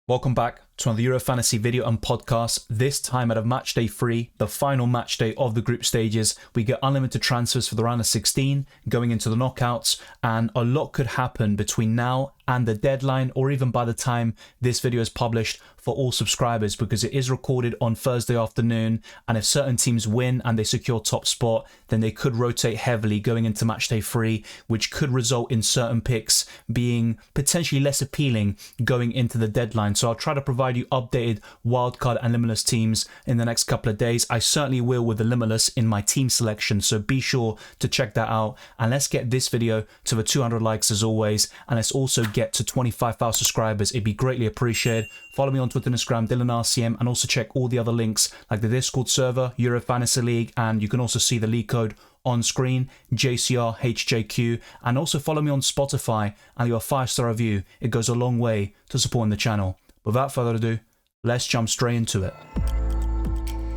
Welcome back to another Euro Fantasy video and podcast. This time out of Matchday 3, the final matchday of the group stages. We get unlimited transfers for the round of 16, going into the knockouts, and a lot could happen between now and the deadline, or even by the time this video is published for all subscribers, because it is recorded on Thursday afternoon, and if certain teams win and they secure top spot, then they could rotate heavily going into Matchday 3, which could result in certain picks being potentially less appealing going into the deadline. So I'll try to provide you updated wildcard and limitless teams in the next couple of days. I certainly will with the limitless in my team selection, so be sure to check that out. And let's get this video to the 200 likes as always, and let's also get to 25,000 subscribers. It'd be greatly appreciated. Follow me on Twitter and Instagram, DylanRCM, and also check all the other links like the Discord server, Euro Fantasy League, and you can also see the league code on screen, JCRHjQ, and also follow me on Spotify and leave a 5-star review. It goes a long way to supporting the channel. Without further ado, let's jump straight into it.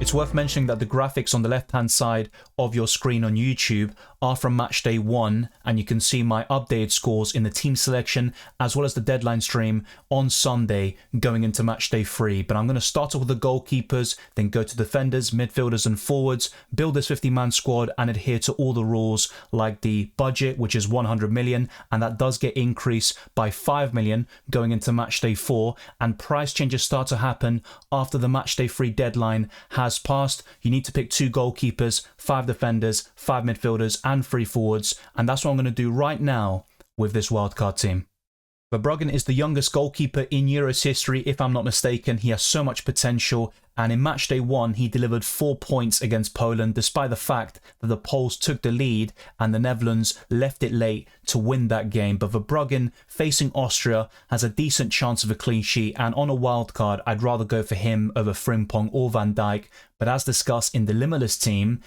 It's worth mentioning that the graphics on the left-hand side of your screen on YouTube are from Matchday 1, and you can see my updated scores in the team selection as well as the deadline stream on Sunday going into Matchday 3. But I'm going to start off with the goalkeepers, then go to defenders, midfielders and forwards, build this 50-man squad and adhere to all the rules like the budget, which is 100 million, and that does get increased by 5 million going into Matchday 4, and price changes start to happen after the Matchday 3 deadline has passed. You need to pick 2 goalkeepers, 5 defenders, 5 midfielders and 3 forwards, and that's what I'm going to do right now with this wildcard team. Verbruggen is the youngest goalkeeper in Euros history, if I'm not mistaken. He has so much potential, and in Matchday 1 he delivered 4 points against Poland, despite the fact that the Poles took the lead and the Netherlands left it late to win that game. But Verbruggen facing Austria has a decent chance of a clean sheet, and on a wildcard I'd rather go for him over Frimpong or Van Dijk. But as discussed in the limitless team,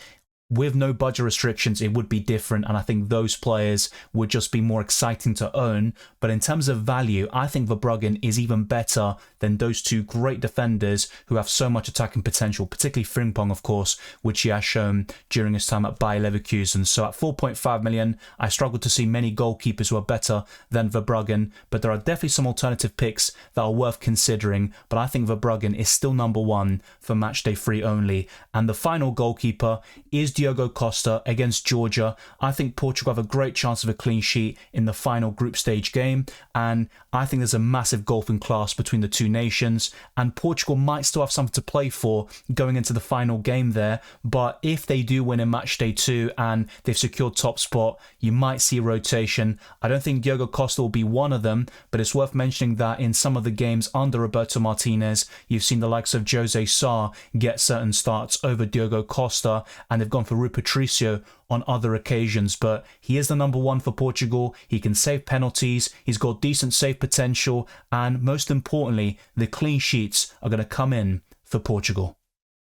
with no budget restrictions, it would be different, and I think those players would just be more exciting to own. But in terms of value, I think Verbruggen is even better than those 2 great defenders who have so much attacking potential, particularly Frimpong, of course, which he has shown during his time at Bayer Leverkusen. So at 4.5 million, I struggle to see many goalkeepers who are better than Verbruggen, but there are definitely some alternative picks that are worth considering. But I think Verbruggen is still number 1 for Matchday 3 only. And the final goalkeeper is Diogo Costa against Georgia. I think Portugal have a great chance of a clean sheet in the final group stage game, and I think there's a massive golfing class between the 2 nations, and Portugal might still have something to play for going into the final game there. But if they do win in Matchday 2 and they've secured top spot, you might see rotation. I don't think Diogo Costa will be one of them, but it's worth mentioning that in some of the games under Roberto Martinez, you've seen the likes of Jose Sarr get certain starts over Diogo Costa, and they've gone for Rui Patricio on other occasions. But he is the number 1 for Portugal. He can save penalties, he's got decent save potential, and most importantly, the clean sheets are going to come in for Portugal.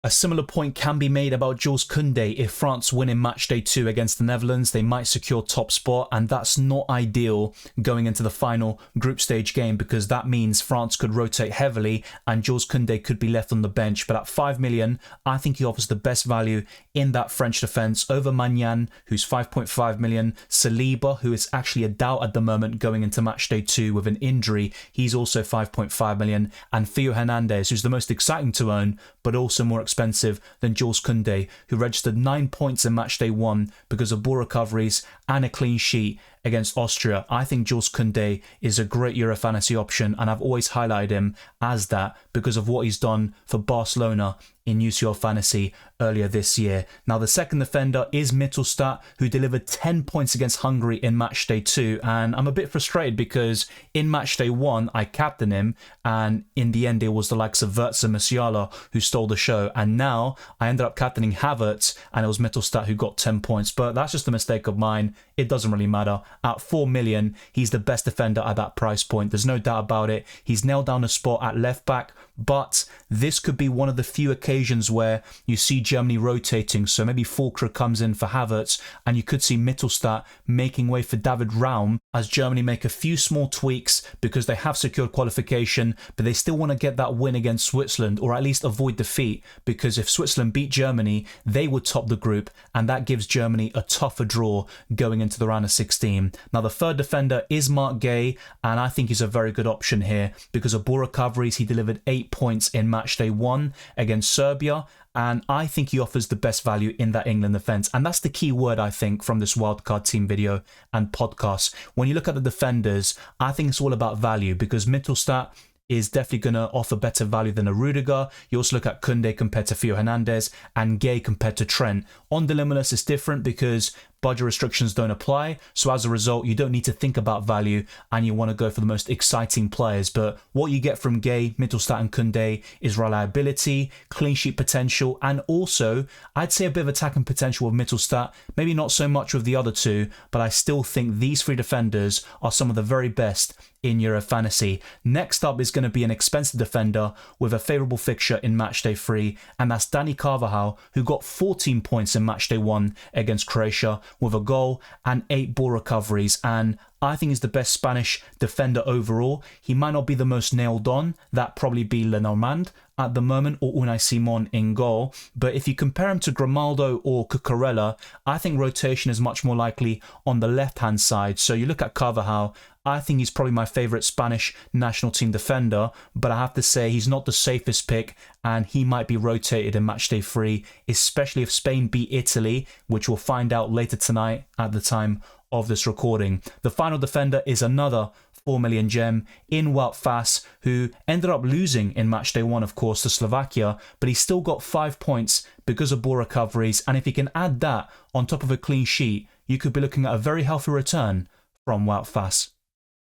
A similar point can be made about Jules Koundé. If France win in Matchday 2 against the Netherlands, they might secure top spot, and that's not ideal going into the final group stage game, because that means France could rotate heavily and Jules Koundé could be left on the bench. But at 5 million, I think he offers the best value in that French defence over Maignan, who's 5.5 million, Saliba, who is actually a doubt at the moment going into Matchday 2 with an injury, he's also 5.5 million, and Theo Hernandez, who's the most exciting to own but also more expensive than Jules Koundé, who registered 9 points in Matchday 1 because of ball recoveries and a clean sheet against Austria. I think Jules Koundé is a great Euro fantasy option, and I've always highlighted him as that because of what he's done for Barcelona in UCL Fantasy earlier this year. Now, the second defender is Mittelstadt, who delivered 10 points against Hungary in Matchday 2, and I'm a bit frustrated because in Matchday 1 I captained him, and in the end it was the likes of Wirtz and Musiala who stole the show, and now I ended up captaining Havertz and it was Mittelstadt who got 10 points. But that's just a mistake of mine. It doesn't really matter. At 4 million, he's the best defender at that price point. There's no doubt about it. He's nailed down a spot at left back, but this could be one of the few occasions where you see Germany rotating. So maybe Fulkrug comes in for Havertz, and you could see Mittelstadt making way for David Raum as Germany make a few small tweaks because they have secured qualification, but they still want to get that win against Switzerland, or at least avoid defeat, because if Switzerland beat Germany, they would top the group, and that gives Germany a tougher draw going into the round of 16. Now, the third defender is Mark Gay, and I think he's a very good option here because of ball recoveries. He delivered 8 points in Matchday 1 against Serbia, and I think he offers the best value in that England defence. And that's the key word, I think, from this wildcard team video and podcast. When you look at the defenders, I think it's all about value, because Mittelstadt is definitely going to offer better value than a Rudiger. You also look at Koundé compared to Theo Hernandez and Gay compared to Trent. On the Limitless, it's different because budget restrictions don't apply. So as a result, you don't need to think about value and you want to go for the most exciting players. But what you get from Gay, Mittelstadt and Koundé is reliability, clean sheet potential, and also I'd say a bit of attacking potential with Mittelstadt. Maybe not so much with the other two, but I still think these three defenders are some of the very best in Euro Fantasy. Next up is going to be an expensive defender with a favourable fixture in Matchday 3, and that's Dani Carvajal, who got 14 points in Matchday 1 against Croatia with a goal and 8 ball recoveries, and I think he's the best Spanish defender overall. He might not be the most nailed on, that'd probably be Lenormand at the moment, or Unai Simon in goal, but if you compare him to Grimaldo or Cucurella, I think rotation is much more likely on the left hand side. So you look at Carvajal, I think he's probably my favourite Spanish national team defender, but I have to say he's not the safest pick, and he might be rotated in Matchday 3, especially if Spain beat Italy, which we'll find out later tonight at the time of this recording. The final defender is another 4 million gem in Wout Faes, who ended up losing in Matchday 1, of course, to Slovakia, but he still got 5 points because of ball recoveries, and if you can add that on top of a clean sheet, you could be looking at a very healthy return from Wout Faes.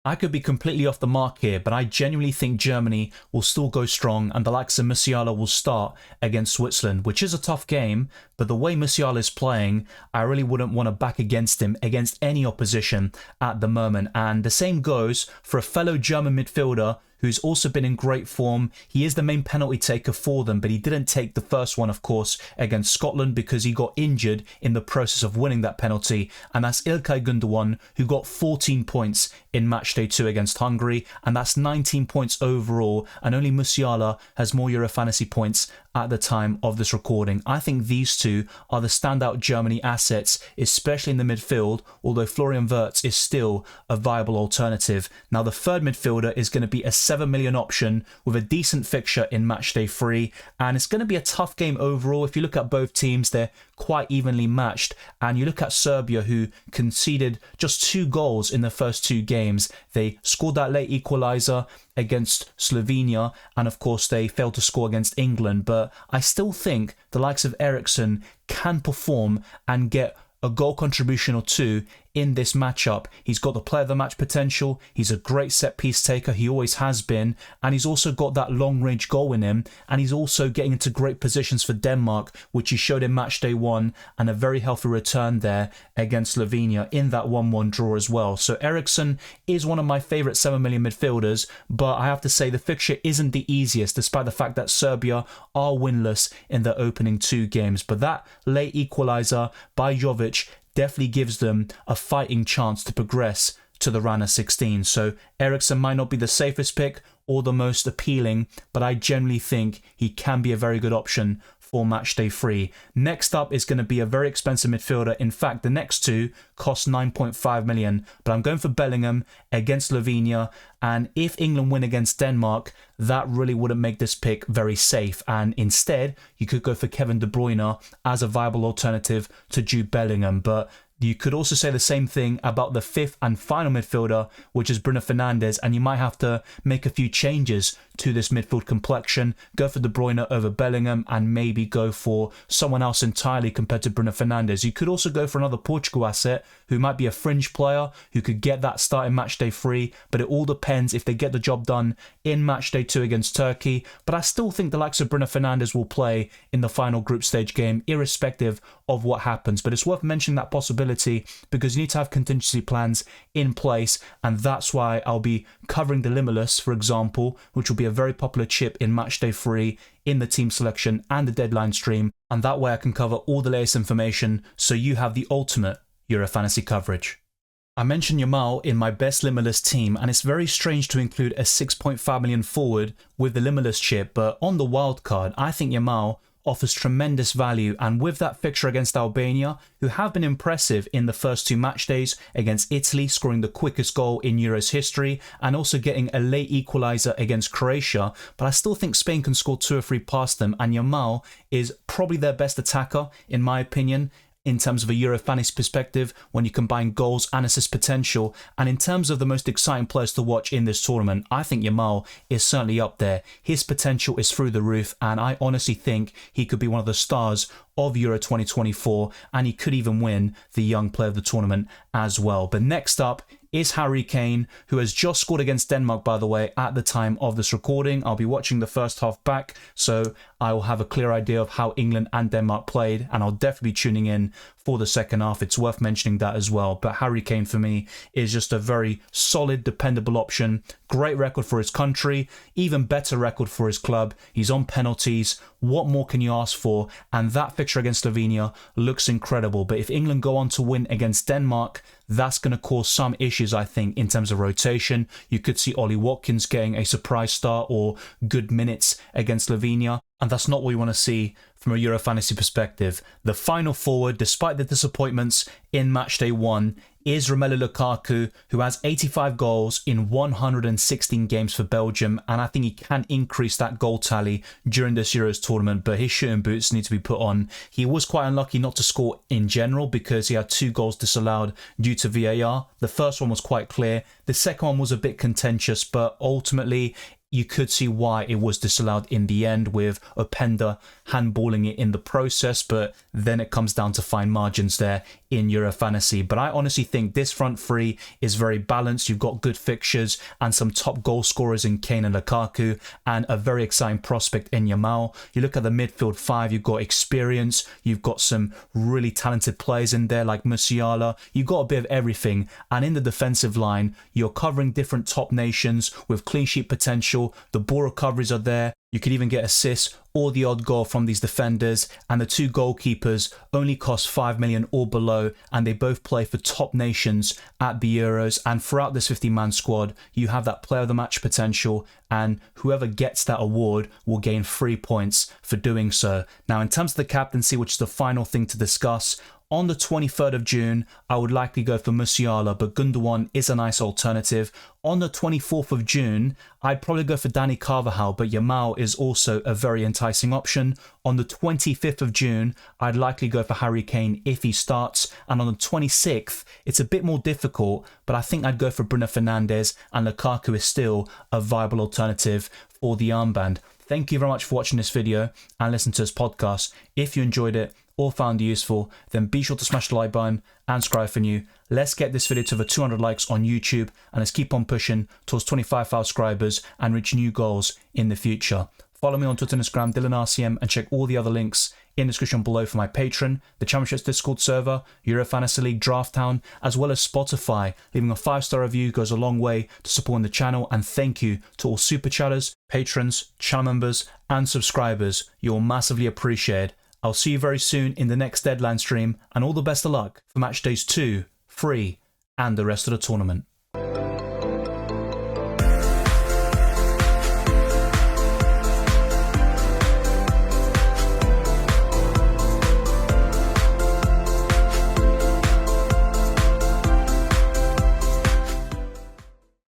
I could be completely off the mark here, but I genuinely think Germany will still go strong and the likes of Musiala will start against Switzerland, which is a tough game, but the way Musiala is playing, I really wouldn't want to back against him against any opposition at the moment. And the same goes for a fellow German midfielder who's also been in great form. He is the main penalty taker for them, but he didn't take the first one, of course, against Scotland because he got injured in the process of winning that penalty. And that's İlkay Gündoğan, who got 14 points in Matchday 2 against Hungary, and that's 19 points overall, and only Musiala has more Euro Fantasy points at the time of this recording. I think these two are the standout Germany assets, especially in the midfield, although Florian Wirtz is still a viable alternative. Now, the third midfielder is going to be a 7 million option with a decent fixture in Matchday 3, and it's going to be a tough game overall. If you look at both teams, they're quite evenly matched, and you look at Serbia, who conceded just 2 goals in the first 2 games. They scored that late equaliser against Slovenia, and of course they failed to score against England, but I still think the likes of Eriksson can perform and get a goal contribution or 2 in this matchup. He's got the player of the match potential, he's a great set piece taker, he always has been, and he's also got that long range goal in him, and he's also getting into great positions for Denmark, which he showed in Matchday 1, and a very healthy return there against Slovenia in that 1-1 draw as well. So Eriksson is one of my favourite 7 million midfielders, but I have to say the fixture isn't the easiest, despite the fact that Serbia are winless in their opening 2 games. But that late equaliser by Jovic definitely gives them a fighting chance to progress to the round of 16. So Eriksson might not be the safest pick or the most appealing, but I generally think he can be a very good option for Matchday 3. Next up is going to be a very expensive midfielder. In fact, the next 2 cost 9.5 million, but I'm going for Bellingham against Slovenia, and if England win against Denmark, that really wouldn't make this pick very safe, and instead you could go for Kevin De Bruyne as a viable alternative to Jude Bellingham. But you could also say the same thing about the 5th and final midfielder, which is Bruno Fernandes, and you might have to make a few changes to this midfield complexion. Go for De Bruyne over Bellingham and maybe go for someone else entirely compared to Bruno Fernandes. You could also go for another Portugal asset who might be a fringe player who could get that start in Matchday 3, but it all depends if they get the job done in Matchday 2 against Turkey. But I still think the likes of Bruno Fernandes will play in the final group stage game, irrespective of what happens. But it's worth mentioning that possibility because you need to have contingency plans in place, and that's why I'll be covering the Limitless, for example, which will be a a very popular chip in Matchday 3 in the team selection and the deadline stream, and that way I can cover all the latest information so you have the ultimate Euro fantasy coverage. I mentioned Yamal in my best limitless team, and it's very strange to include a 6.5 million forward with the limitless chip, but on the wildcard, I think Yamal offers tremendous value, and with that fixture against Albania, who have been impressive in the first 2 match days against Italy, scoring the quickest goal in Euros history, and also getting a late equaliser against Croatia, but I still think Spain can score 2 or 3 past them, and Yamal is probably their best attacker, in my opinion, in terms of a Euro fantasy perspective, when you combine goals and assist potential. And in terms of the most exciting players to watch in this tournament, I think Yamal is certainly up there. His potential is through the roof, and I honestly think he could be one of the stars of Euro 2024, and he could even win the Young Player of the Tournament as well. But next up is Harry Kane, who has just scored against Denmark, by the way, at the time of this recording. I'll be watching the first half back, so I will have a clear idea of how England and Denmark played, and I'll definitely be tuning in for the second half. It's worth mentioning that as well. But Harry Kane, for me, is just a very solid, dependable option. Great record for his country, even better record for his club. He's on penalties. What more can you ask for? And that fixture against Slovenia looks incredible. But if England go on to win against Denmark, that's going to cause some issues, I think, in terms of rotation. You could see Ollie Watkins getting a surprise start or good minutes against Slovenia, and that's not what we want to see from a Euro fantasy perspective. The final forward, despite the disappointments in Matchday 1, is Romelu Lukaku, who has 85 goals in 116 games for Belgium, and I think he can increase that goal tally during this Euros tournament, but his shooting boots need to be put on. He was quite unlucky not to score in general because he had 2 goals disallowed due to VAR. The first one was quite clear. The second one was a bit contentious, but ultimately you could see why it was disallowed in the end, with Openda handballing it in the process, but then it comes down to fine margins there in Euro fantasy. But I honestly think this front three is very balanced. You've got good fixtures and some top goal scorers in Kane and Lukaku, and a very exciting prospect in Yamal. You look at the midfield 5, you've got experience, you've got some really talented players in there like Musiala. You've got a bit of everything, and in the defensive line, you're covering different top nations with clean sheet potential. The ball recoveries are there. You could even get assists or the odd goal from these defenders, and the 2 goalkeepers only cost 5 million or below, and they both play for top nations at the Euros. And throughout this 50-man squad, you have that player of the match potential, and whoever gets that award will gain 3 points for doing so. Now, in terms of the captaincy, which is the final thing to discuss, on the 23rd of June, I would likely go for Musiala, but Gundogan is a nice alternative. On the 24th of June, I'd probably go for Dani Carvajal, but Yamal is also a very enticing option. On the 25th of June, I'd likely go for Harry Kane if he starts. And on the 26th, it's a bit more difficult, but I think I'd go for Bruno Fernandes, and Lukaku is still a viable alternative for the armband. Thank you very much for watching this video and listening to this podcast. If you enjoyed it or found it useful, then be sure to smash the like button and subscribe for new. Let's get this video to over 200 likes on YouTube, and let's keep on pushing towards 25,000 subscribers and reach new goals in the future. Follow me on Twitter and Instagram, DylanRCM, and check all the other links in the description below for my Patreon, the Championships Discord server, Euro Fantasy League Draft Town, as well as Spotify. Leaving a 5-star review goes a long way to supporting the channel, and thank you to all super chatters, patrons, channel members, and subscribers. You're massively appreciated. I'll see you very soon in the next deadline stream, and all the best of luck for match days 2, 3, and the rest of the tournament.